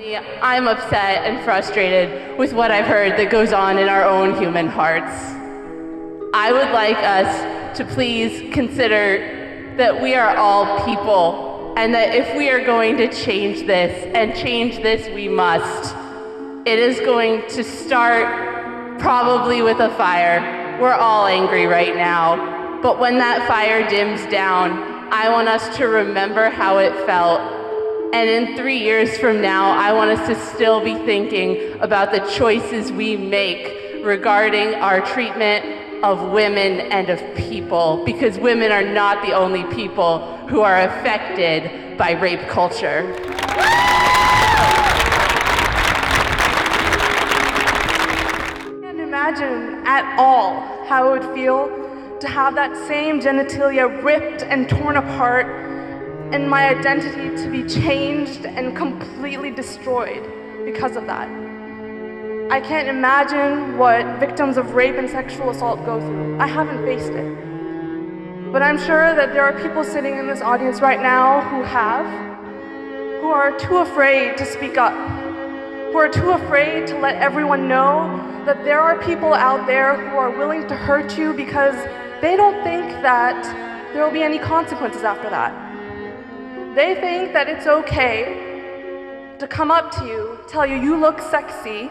I'm upset and frustrated with what I've heard that goes on in our own human hearts. I would like us to please consider that we are all people, and that if we are going to change this, and change this we must, it is going to start probably with a fire. We're all angry right now, but when that fire dims down, I want us to remember how it felt. And in 3 years from now, I want us to still be thinking about the choices we make regarding our treatment of women and of people, because women are not the only people who are affected by rape culture. I can't imagine at all how it would feel to have that same genitalia ripped and torn apart, and my identity to be changed and completely destroyed because of that. I can't imagine what victims of rape and sexual assault go through. I haven't faced it. But I'm sure that there are people sitting in this audience right now who are too afraid to speak up, who are too afraid to let everyone know that there are people out there who are willing to hurt you because they don't think that there will be any consequences after that. They think that it's okay to come up to you, tell you you look sexy,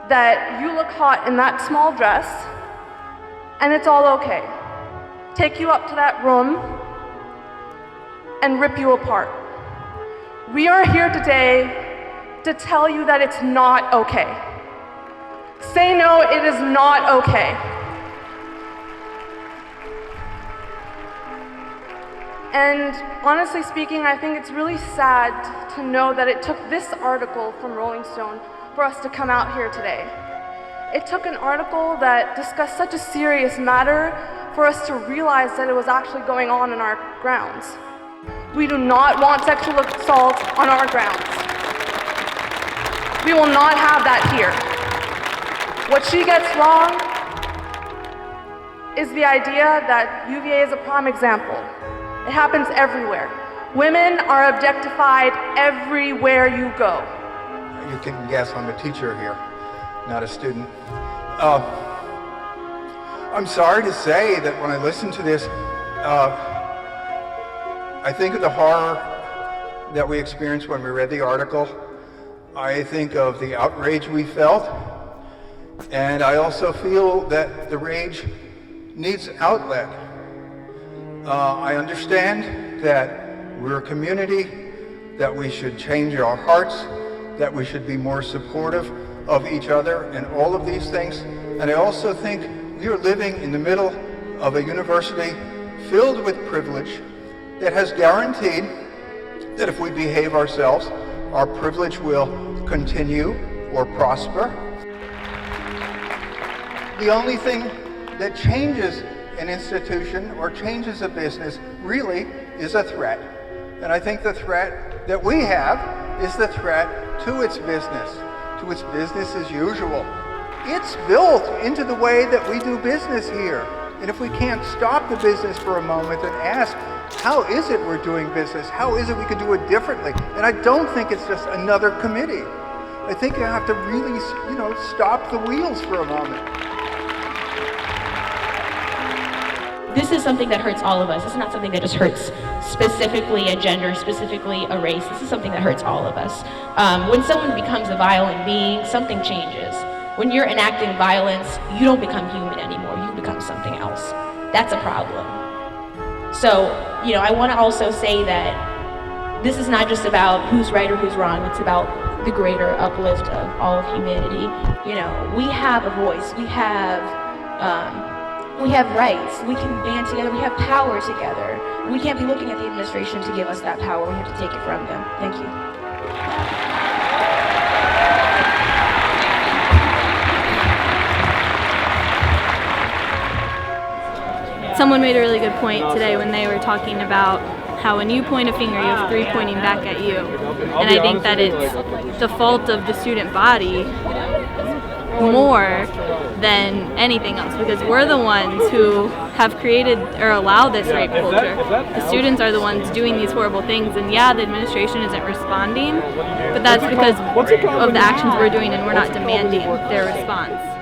that you look hot in that small dress, and it's all okay. Take you up to that room and rip you apart. We are here today to tell you that it's not okay. Say no, it is not okay. And honestly speaking, I think it's really sad to know that it took this article from Rolling Stone for us to come out here today. It took an article that discussed such a serious matter for us to realize that it was actually going on in our grounds. We do not want sexual assault on our grounds. We will not have that here. What she gets wrong is the idea that UVA is a prime example. It happens everywhere. Women are objectified everywhere you go. You can guess I'm a teacher here, not a student. I'm sorry to say that when I listen to this, I think of the horror that we experienced when we read the article. I think of the outrage we felt, and I also feel that the rage needs outlet. I understand that we're a community, that we should change our hearts, that we should be more supportive of each other and all of these things. And I also think we are living in the middle of a university filled with privilege that has guaranteed that if we behave ourselves, our privilege will continue or prosper. The only thing that changes an institution or changes a business really is a threat. And I think the threat that we have is the threat to its business as usual. It's built into the way that we do business here. And if we can't stop the business for a moment and ask, how is it we're doing business? How is it we could do it differently? And I don't think it's just another committee. I think you have to really, stop the wheels for a moment. This is something that hurts all of us. This is not something that just hurts specifically a gender, specifically a race. This is something that hurts all of us. When someone becomes a violent being, something changes. When you're enacting violence, you don't become human anymore. You become something else. That's a problem. So, I want to also say that this is not just about who's right or who's wrong. It's about the greater uplift of all of humanity. We have a voice. We have rights. We can band together. We have power together. We can't be looking at the administration to give us that power. We have to take it from them. Thank you. Someone made a really good point today when they were talking about how when you point a finger, you have three pointing back at you. And I think that it's the fault of the student body more than anything else, because we're the ones who have created or allow this rape culture. The students are the ones doing these horrible things, and yeah, the administration isn't responding, but that's because of the actions we're doing and we're not demanding their response.